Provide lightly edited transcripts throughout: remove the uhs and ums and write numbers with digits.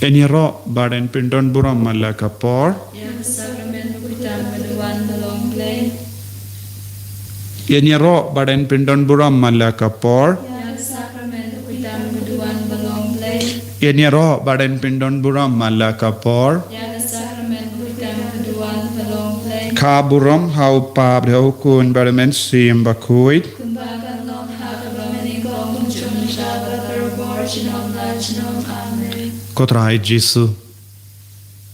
Eniro baden pindon buram malaka por. Eniro baden pindon buram malaka por. Eniro baden pindon buram malaka por. Ka buram hau pa breu kun baramen sim bakuit. Kotrai Jesu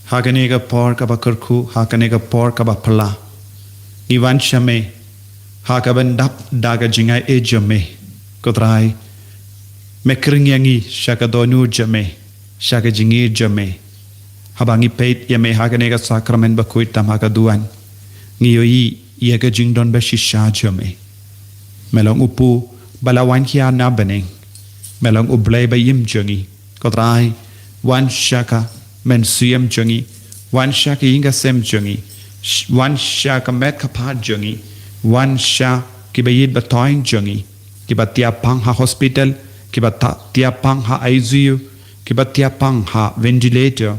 Haganega por kabakurku hakanega por kabapala Ivan Shame Hakaban dap daga jingai ejame Kotrai Mekrinyangi shakadonu jame Shakajingi jame Habangi peit yame haganega sakramen bakuit tamakaduan Ngiyoi yaga jingdon bashisha jame Melong upu balawan kia nabaneng Melong ublay bayim jungi Kotrai One shaka men suyam jungi, one shaka inga sem jungi, one shaka met kapat jungi, one shaka kibayid batoin jungi, kibatia pang ha hospital, kibatia pang ha ICU, kibatia pang ha ventilator.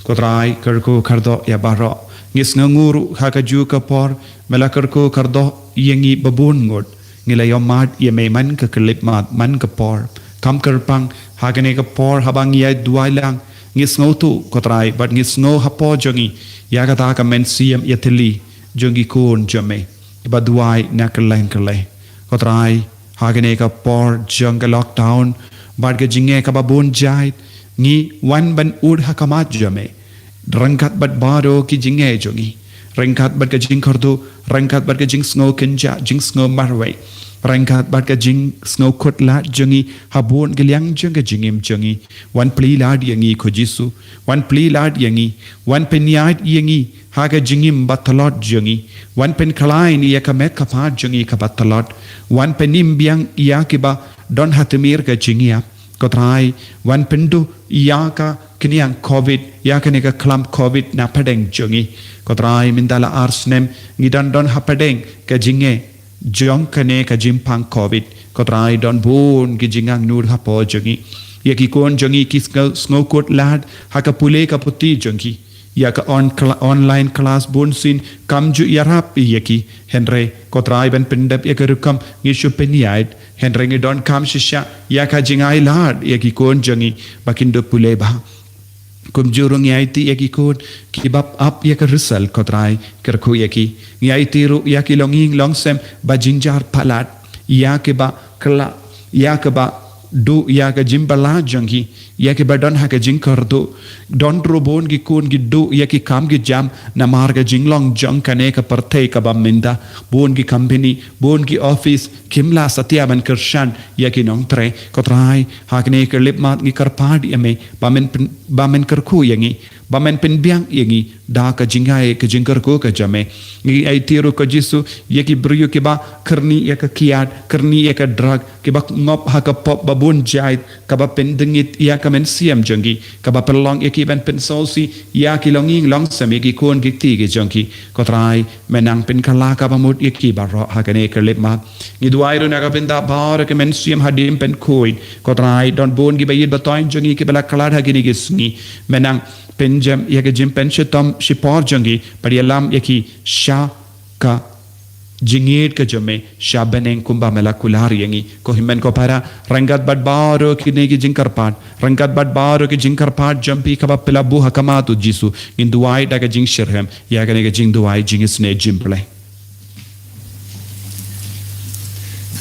Kotrai kerku kardo ya baro, ngis nganguru hakaju kapor, melakerku kardo yengi babun ngod, ngilayomad yeme man kekelip mat man kapor. Kam kerpang haganega por habang yai duai lang ngis ngotu kotrai but ngis ngo hapo jongi yagata ka men siam yatili jongi kun jame ba duai nakaleng kale kotrai haganega por jonga lockdown but ga jinge ka babun jai ngi wan ban ud hakamat jame rangkat bat baro ki jinge jongi rangkat bat ga jing kordu rangkat bat ga jing ngo kenja jing ngo marway Rangkat bat ka jing snow kot la jungi habon geliang junga jingim jungi wan pli lad yangi kojisu wan pli lad yangi wan penyait yangi haga jingim batalot jungi wan pen kalain yakamet kapat jungi kabatalot wan penim biang yakiba don hatimir ka jingia kotrai wan pendu yaka kiniang covid yakanega klam covid na padeng jungi kotrai mindala arsnem ngidan don hapadeng ka jinge Jong kane ka jimpang COVID kotrai don bon gijingang nur hapo jongi yaki kon jongi kis snowcoat lad haka pule ka puti jongi yaka online class bon sin kamju yarap yaki henry kotrai ben pendap yakarukam ngishu peniait henry ngi don kam shisha yaka jingai lad yaki kon jongi bakindo pule ba kumjurung yaiti yaki kon kibab up yaka result kotrai kerku yaki yaiti ru yaki longing longsem bajinjar palat yakiba kla yakaba do yaka jimbala jangi yakiba don haka jinkardo don robon gi kun gi do yaki kam gi jam na marga jinglong jang kane ka partay ka baminda bon gi company bon gi office kimla satya ban kershan yaki nong tre kotrai hakne ke lipmat gi karpad yame bamen kerku yangi bamen penbiang yangi da ka jingai ka jingkar ko ka jame ngi ai tiru ka jisu yaki bryu ke ba kerni yaka kiat kerni yaka drug ke ba ngop haka pop babun jait ka ba pendengit yaka men siam jangi ka ba pelong yaki ben pensosi yaki longing long sam yaki kon gi ti gi jangi kotrai menang pen kala ka ba mut yaki ba ro hakane ka lepma ngi duairu na ka benda bar ke men siam hadim pen koin kotrai don bon gi bayid batoin jangi ke bala kala ha gi sngi menang penjam yaka jim penshatam shipor jangi padialam yaki sha ka jingit ka jame sha beneng kumba melakular yangi ko himen ko para rangat bad baro kine ki jingkarpat rangat bad baro ki jingkarpat jampi ka pela bu hakamatu jisu in duai daga jing shirhem yaka ne jing duai jing isne jimple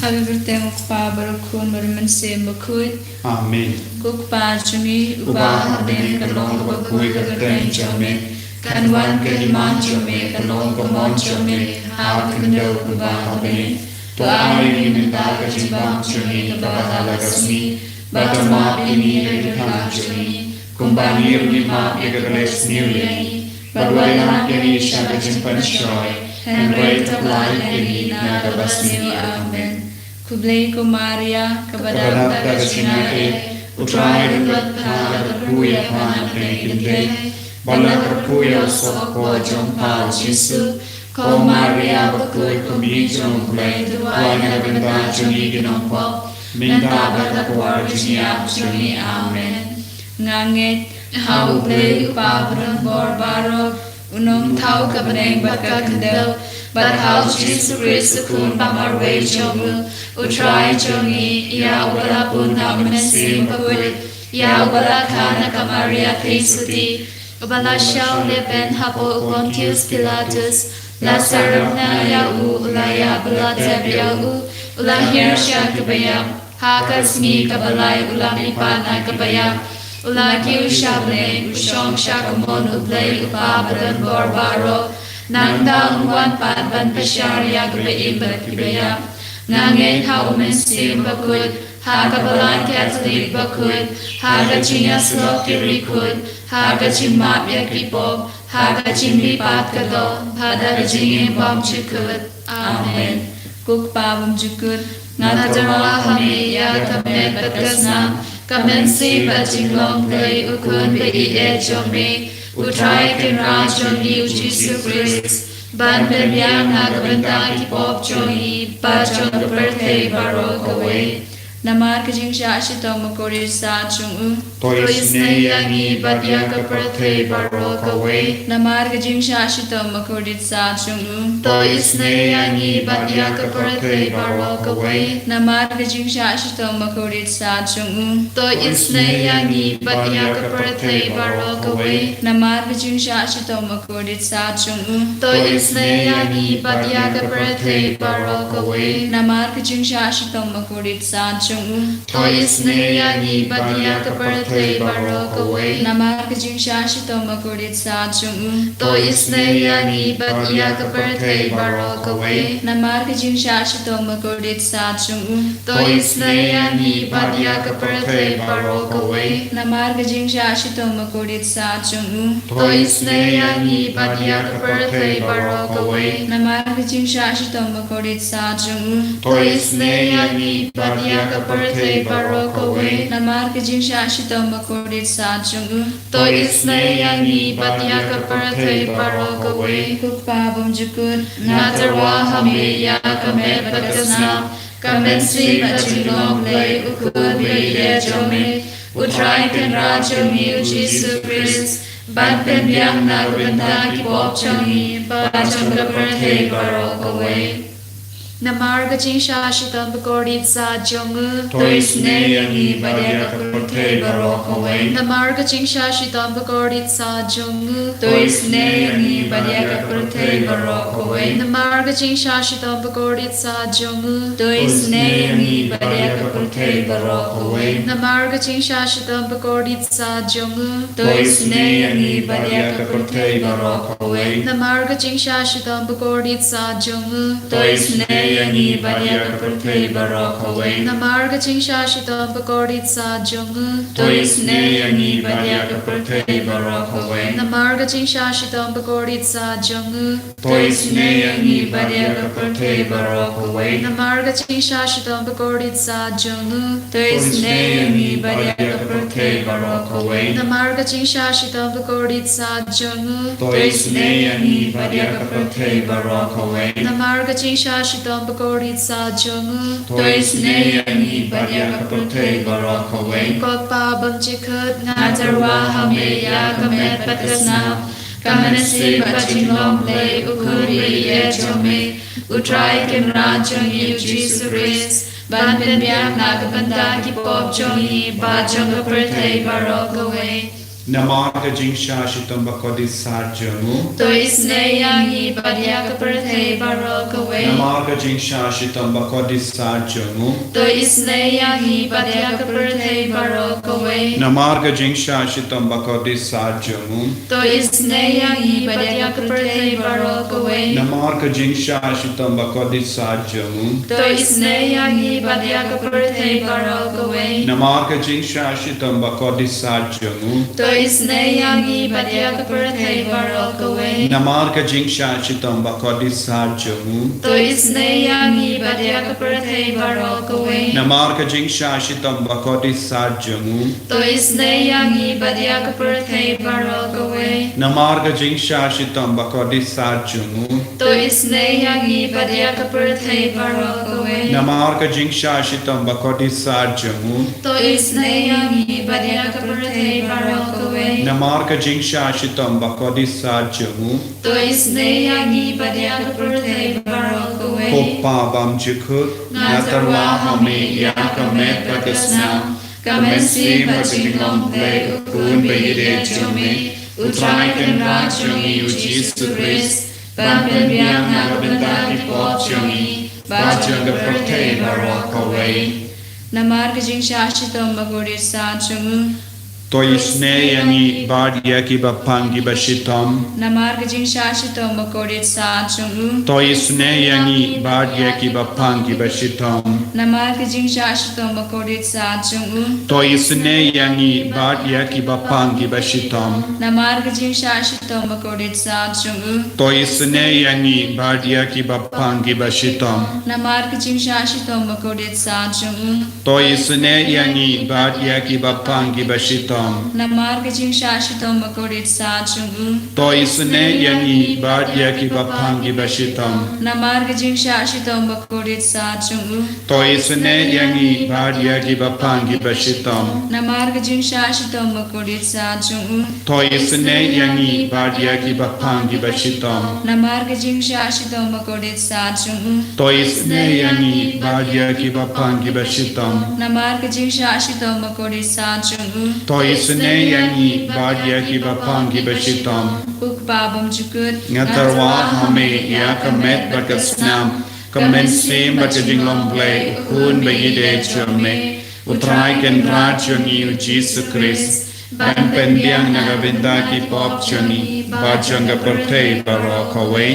Habibrte mukpa barukun bariman se bakui. Amen. Kukpa jumi uba hadem kalong bakui katen jame. Kanwan kaliman jame kalong kamon jame. Hakindo uba hadem. To ari minta kajibang jame kabahala kasmi. Batama ini redha jame. Kumbanir lima egales nirli. Badwala kini shagajimpan shoy. Henry tablay kini nagabasni. Amen. Kublay ko Maria, kabadab kasinate, utray rulat ka kuya panapin kinday, balat kuya sokpo jong pao Jesu, ko Maria bakul kumijong blay, duway na benda joni ginong po, minta batakwar jini. Amen. nganget hau ble upabran borbaro unong thau kabaneng baka kandel but how Jesus Christ kun pamarwe jomu utrai jongi ya wala pun namensim pagul ya wala kana kamaria Christi ubala shau leben hapo Pontius Pilatus Lazarus ya ulaya belata ya ulahir syakabaya hakasmi kabalai ulami pana kabaya ulaki ushable ushong shakamon ublay upabadan borbaro nangda ungwan patban pasharya gabaim bakibaya nangen haumensim bakud hakabalan Catholic bakud hagaching aslok kirikud hagaching mapya kipob hagaching lipat kado hadagaching bom chukud amen kuk pabam chukud Natara hame ya kame batasna kamen si bajinglong play ukun be ejome utrai kin rajon yu Jesus Christ ban ben yang nagabanta ki pop choi bajon birthday barok away Namar kajing shashi tom kori sa chung To isne yangi badya ka birthday barok away Namar kajing shashi tom kori sa chung To isne yangi badya ka birthday barok away Namar kajing shashi tom kori sa chung To isne yangi badya ka birthday barok away Namar kajing shashi tom kori sa chung To isne yangi badya ka birthday barok away Namar kajing shashi tom kori sa chung To isne yangi badya ka birthday barok away Namar kajing shashi tom kori sa chung To isne yangi badya ka birthday barok away Namar kajing shashi tom kori sa chung To isne yangi badya ka birthday barok away Namar kajing shashi tom kori sa chung To isne yangi badya ka birthday barok away Namar kajing shashi tom kori sa chung To isne yangi badya ka birthday barok away Namar kajing shashi tom kori sa chung To isne yangi badya ka birthday barok away kuk pabam jukut Natarwa hame ya kame batasna kamen si bajinglong play ukun be ejome utrai kin rajon yu Jesus Christ ban ben yang nagabanta ki pop choi bajon ka birthday barok away Namar kajing shashi tom kori sa chung To isne yangi badya ka birthday barok away Namar kajing shashi tom kori sa chung To isne yangi badya ka birthday barok away Namar kajing shashi tom kori sa chung To isne yangi badya ka birthday barok away Namar kajing shashi tom kori sa chung To isne yangi badya ka birthday barok away Namar kajing shashi tom kori sa chung To isne yangi badya ka birthday barok away Namar kajing shashi tom kori sa chung To isne yangi badya ka birthday barok away Namar kajing shashi tom kori sa chung To isne yangi badya ka birthday barok away Namar kajing shashi tom kori sa chung To isne yangi badya ka birthday barok away Namar kajing shashi tom kori sa chung To isne yangi badya ka birthday barok away Namar kajing shashi tom kori sa chung To isne yangi badya ka birthday barok away kok pabam chikut ngajarwa hame ya kamet patasna kamanasi bajinglong play ukuri ejome utrai kin rajon yu Jesus Christ ban ben biak nagabanda ki pop choi bajong ka birthday barok away Namar kajing shashi tom kori sa chung To isne yangi badya ka birthday barok away Namar kajing shashi tom kori sa chung To isne yangi badya ka birthday barok away Namar kajing shashi tom kori sa chung To isne yangi badya ka birthday barok away Namar kajing shashi tom kori sa chung To isne yangi badya ka birthday barok away Namar kajing shashi tom kori sa chung To isneyangi badya kaprathe barokawe Namar ka jingsha shitam bakodi sarjungu to isneyangi badya kaprathe barokawe Namar ka jingsha shitam bakodi sarjungu to isneyangi badya kaprathe barokawe Namar ka jingsha shitam bakodi sarjungu to isneyangi badya kaprathe barokawe Namar ka jingsha shitam bakodi sarjungu to isneyangi badya kaprathe barokawe Namar ka jingsha shitam bakodi sarjungu to isneyangi badya kaprathe barokawe Kopa bam jikut Natarwa hame yakamet bagasna Kamensi bajinglong ple ukun bayide jome Utrai kan rajungi ujisu Christ Bampen biang nagabendaki pop jumi Bajang kaprathe barokawe Namar kajing shashitom bagodir sajungu Toisne yani badya ki bapangi bashitam Namar kajing shashitom bagodir sajungu Toisne yani badya ki bapangi bashitam Namar kajing shashitom bagodir sajungu Toisne yani badya ki bapangi bashitam Namar kajing shashitom bagodir sajungu Toisne yani badya ki bapangi bashitam Namar kajing shashitom bagodir sajungu Toisne yani badya ki bapangi bashitam Namar kajing shashitom bagodir sajungu Toisne yani badya ki bapangi bashitam Namar kajing shashitom bagodir sajungu Toisne yani badya ki bapangi bashitam Namar kajing shashitom bagodir sajungu Toisne yani badya ki bapangi bashitam Namar kajing shashitom bagodir sajungu Toisne yani badya ki bapangi bashitam Namar kajing shashitom bagodir sajungu Toisne yani badya ki bapangi bashitam Ukbabam jukut Ngatarwa hame yakamet bagasnam Kamensi bajinglong ple ukun bayide jome Utrai kan rajungi ujisu Christ Bampen biang nagabendaki pop juni Bajang kaprathe barokawe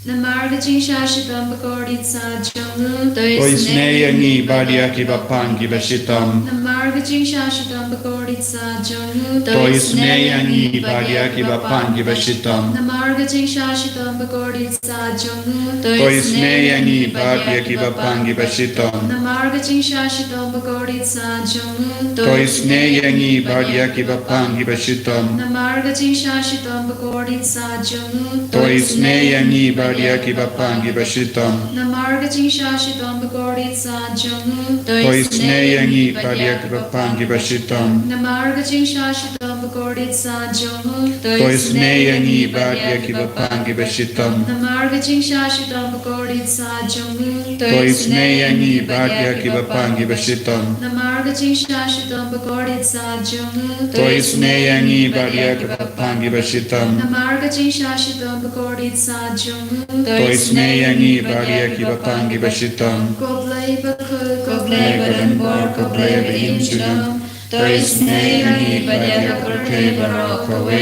Namar kajing shashitom bagodir sajungu Toisne yani badya ki bapangi bashitam Namar kajing shashitom bagodir sajungu Toisne yani badya ki bapangi bashitam Namar kajing shashitom bagodir sajungu Toisne yani badya ki bapangi bashitam Namar kajing shashitom bagodir sajungu Toisne yani badya ki bapangi bashitam Namar kajing shashitom bagodir sajungu Toisne yani badya ki bapangi bashitam Namar kajing shashitom bagodir sajungu Toisne yani badya ki bapangi bashitam Namar kajing shashitom bagodir sajungu Toisne yani badya ki bapangi bashitam Namar kajing shashitom bagodir sajungu Toisne yani badya ki bapangi bashitam Namar kajing shashitom bagodir sajungu Toisne yani badya ki bapangi bashitam Namar kajing shashitom bagodir sajungu Toisne yani badya ki bapangi bashitam Koblai bakul koblai badan bor koblai berinjunam Toisne yani badya kaprathe barokawe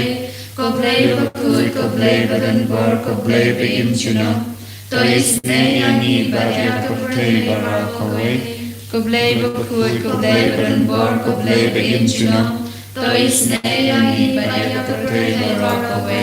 Koblai bakul koblai badan bor koblai berinjunam Toisne yani badya kaprathe barokawe Koblai bakul koblai badan bor koblai berinjunam Toisne yani badya kaprathe barokawe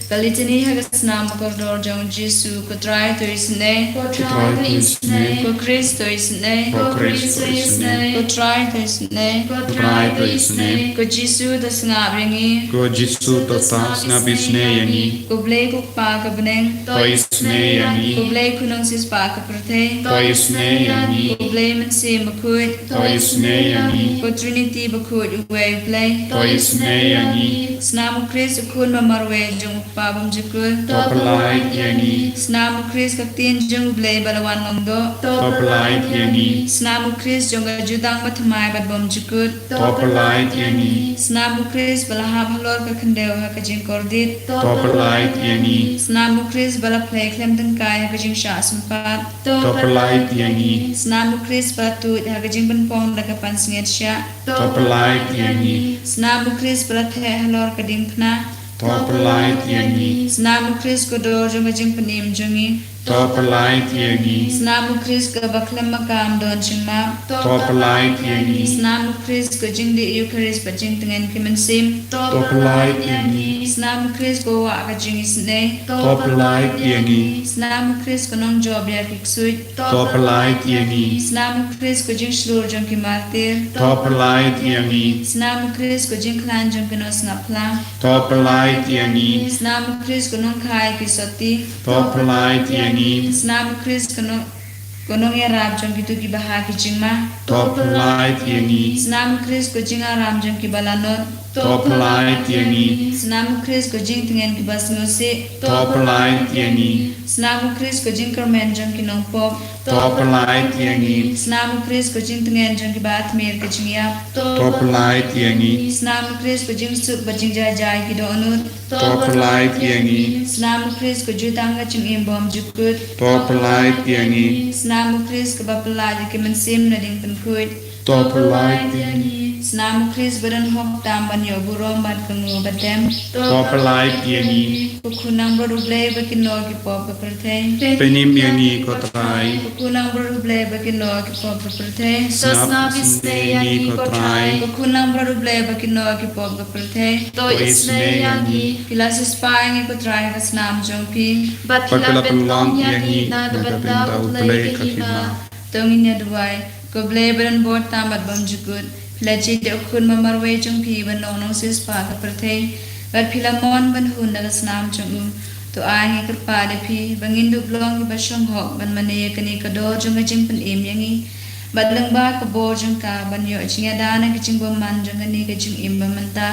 Kalitini hagasnam kodor jong Jesu kutrai to isne Kutrai to isne ko Kristo isne Ko Kristo isne kutrai to isne Kutrai to isne ko Jesu das ngabringi Ko Jisu tatas na bisne yani ko blay ko pa ka beneng Toisne yani ko blay kunong sis pa ka prate Toisne yani ko blay man si makut Toisne yani ko Trinity bakut uwe play Toisne yani Snam Kristo kun mamarwe jong pabam jukul Topalait yani Snam Kristo kaktin jong blay balawan mongdo Topalait yani Snamu Chris jonga judang mathamai bat bom jukut Topalait yani Snamu Chris balahab halor ka khandeu ha kajing kordit Topalait yani Snamu Chris bala play klem tang kai ha kajing sha sempat Topalait yani Snamu Chris batu ha kajing ban pong da ka pan singet sha Topalait yani Snamu Chris bala the halor ka ding khna Topalait yani Snamu Chris ko do jonga jing panim jongi to pelai tiangi Snamu Chris ke baklam makam don chingma to pelai tiangi Snamu Chris ke jing di Eucharist pa jing tengen kimensim to pelai tiangi Snamu Chris ko wa ka jing isne to pelai tiangi Snamu Chris ko nong job ya kiksui to pelai tiangi Snamu Chris ko jing slur jong ki martir to pelai tiangi Snamu Chris ko jing klan jong ki nos ngaplang to pelai tiangi Snamu Chris ko nong khai ki soti to pelai tiangi Snamu Chris ko nong ya rab jong ki tu ki baha ki jingma to pelai tiangi Snamu Chris ko jing aram jong ki balanot to pelai tiangi Snamu Chris ko jing tengen ki bas ngose to pelai tiangi Snamu Chris ko jing kermen jong ki nong pop to pelai tiangi Snamu Chris ko jing tengen jong ki bat mer ki jingya to pelai tiangi Snamu Chris ko jing sup ba jing jai ki do anut to pelai tiangi Snamu Chris ko jutang ga jing im bom jukut to pelai tiangi Snamu Chris ko ba pelaj ki mensim na ding pen kuit to pelai tiangi Snamu Chris badan hok tam ban yo burom bat kengu batem to pelai tiangi Kukunang berublay bagi no ki pop pertei. penim yangi kotrai Kukunang berublay bagi no ki pop pertei. snap yangi kotrai Kukunang berublay bagi no ki pop pertei. to isne yangi Kilas spying ko try ka snam jongpi. patla pelong yangi na benda uplay kakima Tongin ya duwai. Ko blay badan bot tamat bam jukut. Laji de kun mamarwe jongpi ban nong sis pa ka pertei. Bat pilamon ban hun daga snam jong to ai ker pa de pi bangin du blong ba shong ho ban mane kani ka do jong jing pen im yangi bat lang ba ka bo jong ka ban yo chinga dana ki jing bo man jong ni ka jing im ba manta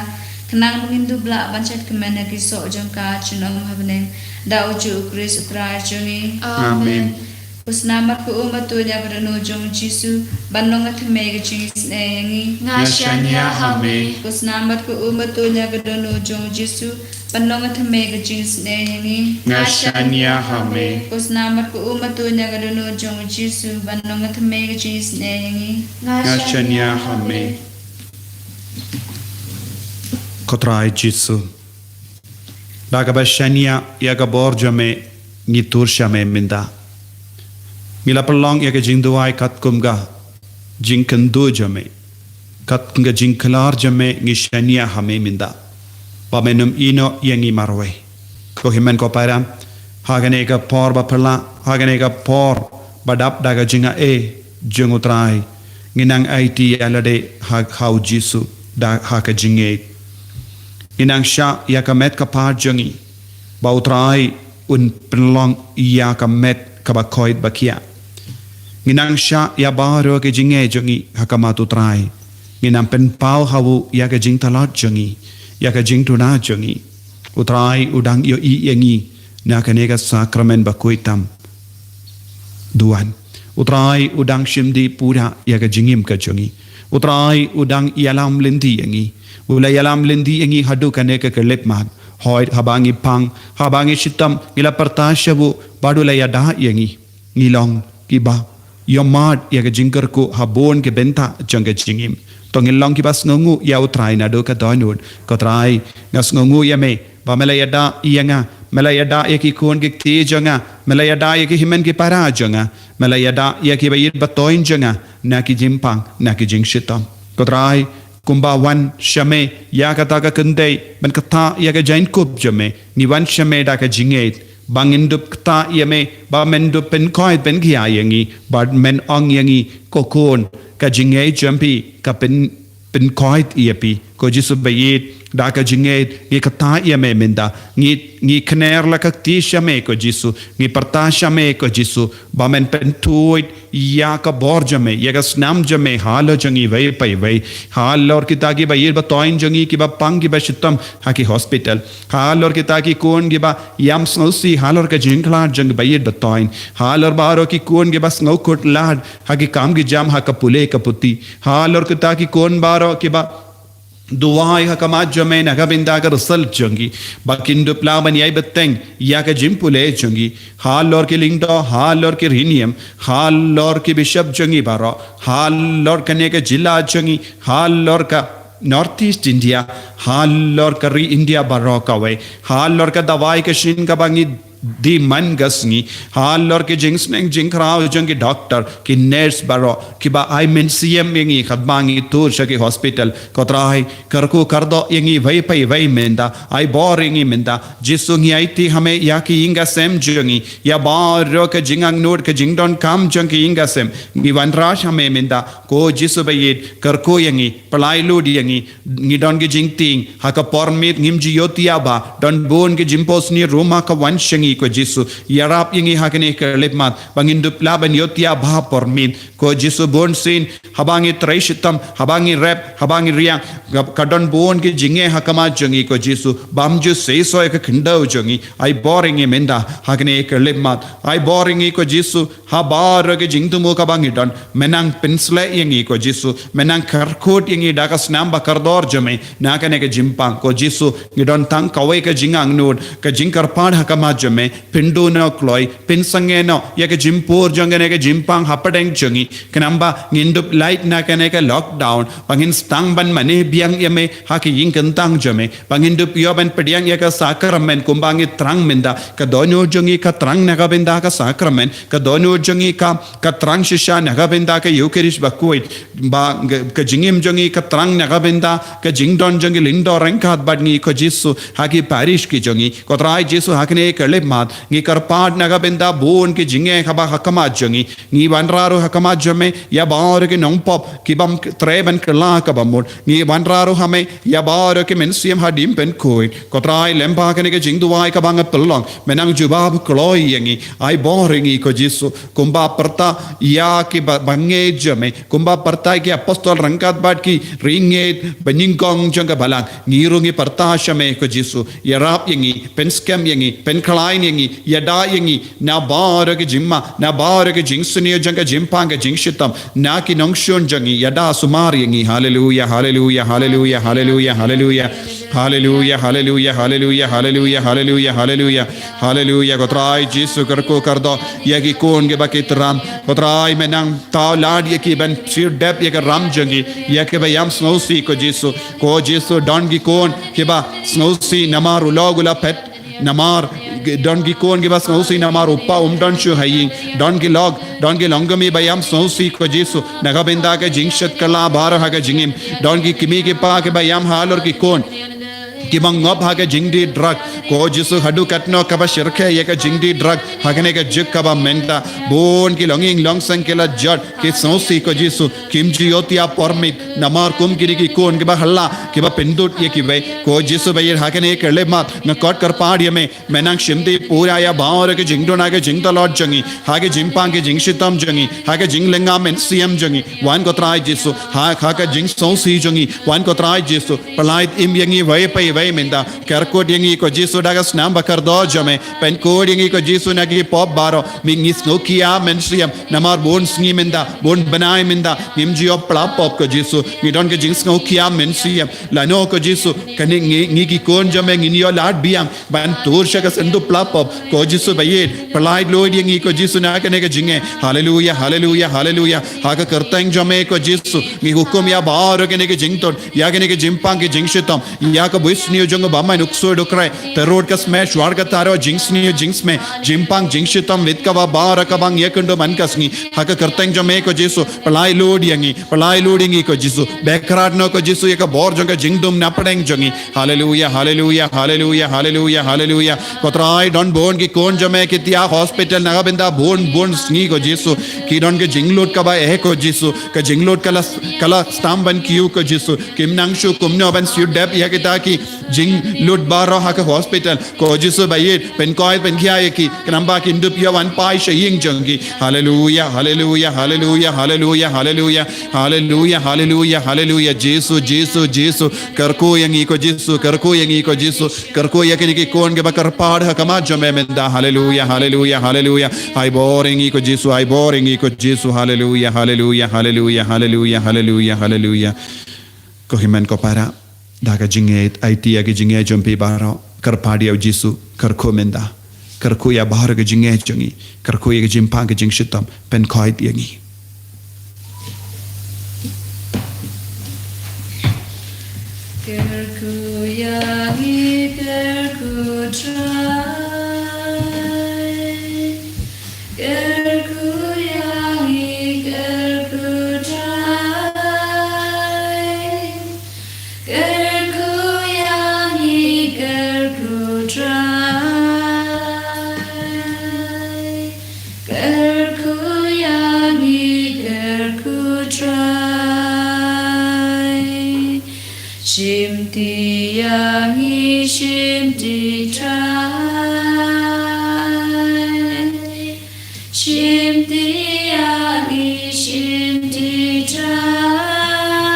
kanang bangin du bla ban chat ka mana ki so jong ka chinong habne da uju Chris ukra jongi amen Usnamat ko umato niya para no jong Jisu banong at mega jing yangi ngashanya hame Usnamat ko umato niya para no jong Jisu banong at mega jing yangi ngashanya hame Usnamat ko umato niya para no jong Jisu banong at mega jing yangi ngashanya hame kotrai Jisu daga bashanya yaga borjame ngitur shame minda Mila pelong ya ke jing duai kat kumga jing kendo jame kat kumga jing kelar jame ngishania hame minda pamenum ino yangi marwe ko himen ko param hagane ka por ba pala hagane ka por badap daga jinga jungu trai nginang it alade hag hau Jisu da haka jinge inang sha ya ka met ka par jungi bautrai un pelong ya ka met ka ba koit bakia Nginang sya ya baro ke jinge jongi hakamatu trai. Nginang pen pau hawu ya ke jing talat jongi. Ya ke jing tuna jongi. Utrai udang yo i yangi. Na kanega sakramen bakuitam. Duan. Utrai udang shimdi pura ya ke jingim ka jongi. Utrai udang ialam lindi yangi. Ula ialam lindi yangi hadu kanega ke lepman. Hoy habangi pang. Habangi shitam. Ngila pertasyabu. Badula ya dah yangi. Ngilong kiba. Yomad ya ke jingker ku habon ke benta jang ke jingim tongil long ki bas ngongu ya utrai na do ka donun ko trai ngas ngongu ya me ba melayada ianga melayada ya ki kun ke ti janga melayada ya ki himen ki para janga melayada ya ki bayit batoin janga na ki jimpang na ki jing shitam ko trai kumba wan shame ya ka ta ka kende ben kata ya ke jain kup jame ni wan shame da ka jinget Bangindup kta yame ba mendup pen koi pen kia yangi ba men ong yangi kokon ka jinge jampi ka pen koi yapi ko Jisu bayit da ka jinge ngi kta yame menda ngi kner la ka ti shame ko Jisu ngi parta shame ko Jisu ba men pen tuit ya ka borjame ya ka snam jame halo jangi vai pai vai halor kita ki bayit ba toin jangi ki ba pang ki ba shitam haki hospital halor kita ki kon ki ba yam snausi halor ka jingla jang bayit ba toin halor baro ki kon ki ba snau kot lad haki kam ki jam ha ka pule ka puti halor kita ki kon baro ki ba Duai hakamat jame nakabinda ka result jangi bakindu plaban yai beteng ya ka jimpule jangi halor ki lingdo halor ki rinium halor ki bishop jangi baro halor kane ka jilla jangi halor ka Northeast India halor ka re India baro ka we halor ka dawai ka shin ka bangi di man gasngi halor ke jing sneng jing krao jang ki doctor ki nurse baro ki ba ai men cm yengi khatbangi tur shaki hospital kotrai karku kardo yengi vai pai vai menda ai boringi menda jisungi aiti hame ya ki inga sem jungi ya baro ke jingang nod ke jingdon kam jang ki inga sem mi vanrash hame menda ko jisu bayit karku yengi palai lud yengi ni don ki jingting haka pormit ngimji yotia ba don bon ke jimpos ni roma ka wanshangi ko jisu yarap yengi hakene ke lepmat bangindup laban yotia ba pormin ko jisu bon sin habangi traishitam habangi rap habangi riang kadon bon ke jinge hakama jangi ko jisu bamju seiso ek khindau jangi ai boring e menda hakene ke lepmat ai boring e ko jisu habar ke jingtumo ka bangi don menang pensle yengi ko jisu menang karkot yengi daka snam ba kardor jame nakane ke jimpang ko jisu ngidon tang kawai ke jingang nod ke jingkar pad hakama jame pindu no kloi pinsange no ya ke jimpur jangane ke jimpang hapadeng jangi kenamba ngindup light nakane ke lockdown pangin stang ban mane biang yame haki ying kentang jame pangindup yoban pediang ya ke sakramen kumbangi trang menda ke dono jangi ka trang naga benda ka sakramen ke dono jangi ka trang shisha naga benda ke eucharish bakuit ba ke jingim jangi ka trang naga benda ke jingdon jangi lindo rengkat badngi ko jisu haki parish ki jangi kotrai jisu hakne ke mat ngi karpad naga benda bon ki jinge khaba hakama jangi ngi wanraro hakama jame ya baur ke nongpop ki bam treban kla ka bamod ngi wanraro hame ya baur ke mensiam hadim pen koi kotrai lempa kene ke jingduai ka bang pelong menang jubab kloi yangi ai boringi ko jisu kumba parta ya ki bange jame kumba parta ki apostol rangkat bad ki ringet beningkong janga balang ngirungi parta shame ko jisu yarap yangi pen scam yangi pen klein yangi yada yangi na bar ke jimma na bar ke jingsuni janga jimpang ke jingshitam na ki nongshon jangi yada sumar yangi hallelujah hallelujah hallelujah hallelujah hallelujah hallelujah hallelujah hallelujah hallelujah hallelujah hallelujah hallelujah kotrai jisu karko kardo yagi kon ke bakit ram kotrai menang tau lad yaki ben sir dep yak ram jangi yak bayam snowsi ko jisu don gi kon ke ba snowsi namaru logula pet namar don gi kon gi bas snowsi namar uppa don shu hayi don gi longami bayam snowsi ko jisu naga benda ke jingshat kala bar ha ke jingim don gi kimi ke pa ke bayam halor ki kon kimang ngob ha ke jingdi drug ko jisu hadu katno kaba shirkhe ye ke jingdi drug hakane ke jik kaba menta bon ki longing longsang ke la jat ke snowsi ko jisu kimji yotia pormit namar kum kiri ki kon ke ba halla ke ba pendut ye ki ve ko jisu bayir hakane ke le mat na kot kar paad ye me menang shimdi pura ya baur ke jingdona ke jingdalot jangi ha ke jimpang ke jingshitam jangi ha ke jinglenga men cm jangi wan ko trai jisu ha ke jing snowsi jangi wan ko trai jisu palait im yangi vai pai vai menda karkot yangi ko jisu daga snam bakar do jame pen kod yangi ko jisu nagi pop baro mingis no kia mensiam namar bon sngi menda bon banai menda nimji op plap pop ko jisu ni don ke jings no kia mensiam lano ko jisu kani ngi ki kon jame ngi yo lad biam ban tur shaka sendu plap pop ko jisu bayet palai loid yangi ko jisu na kane ke jinge hallelujah hallelujah hallelujah ha ka kartang jame ko jisu ngi hukum ya baar kane ke jington ya kane ke jimpang ke jingshitam ya ka buis niyo jong bamai nukso dokrai terod ka smash war ka taro jinx niyo jinx me jimpang jingshitam vit ka ba bar ka bang yekundo man kasngi haka karteng jame ko jisu palai loadingi ko jisu backrat no ko jisu ye ka bor jong ka jingdum na padeng jongi hallelujah hallelujah hallelujah hallelujah hallelujah kotrai don bon ki kon jame ki tia hospital na benda bon sngi ko jisu ki don ke jinglot ka ba e ko jisu ka jinglot kala stam ban kiu ko jisu kimnang shu kumno ban su dep ya kita ki jing lut baro ha ka hospital ko jisu bayit pen koi pen khia ye ki kanamba ki ndup ya wan pai shaying jangi hallelujah hallelujah hallelujah hallelujah hallelujah hallelujah hallelujah hallelujah jisu jisu jisu karko yangi ko jisu karko yakini ki kon ke bakar pad ha kama jame menda hallelujah hallelujah hallelujah ai boring ko jisu hallelujah hallelujah hallelujah hallelujah hallelujah hallelujah ko himan ko para daga jinget IT agi jinget jompi baro karpadi au jisu karko menda karko ya bahar ga jinget jongi karko ya jimpang ga jingshitam pen khoit yangi karko yangi karko tra Shimti yangi shimti trai. Shimti yangi shimti trai.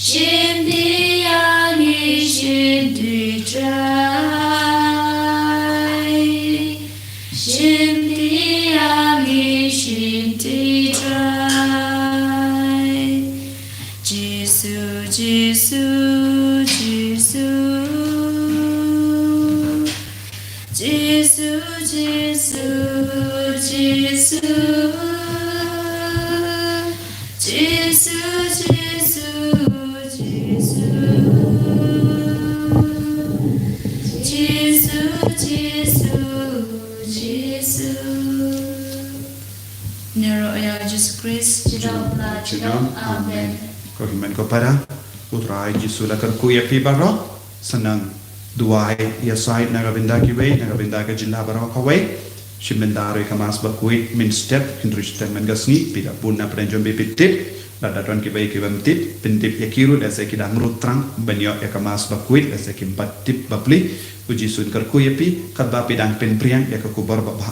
Shimti yangi shimti trai. Shimti yangi shimti trai. Jesus, Jesus, Jesus, Jesus, Jesus, Jesus. Nero ya Jesus Christ, Amen. Ko himan ko para utrai Yesus la kerku ya pi baro senang duai ya sai nagabinda ki we nagabinda ka jilla baro ka we shimendare ka mas bakui min step hinristen men gasni pida punna prenjom be pitit la datwan ki we ki bamtit pintip ya kiru da se ki dam rutrang banyo ya ka mas bakui da se ki batip bapli uji sun kerku ya pi kadba pidang pen priang ya ka kubar babha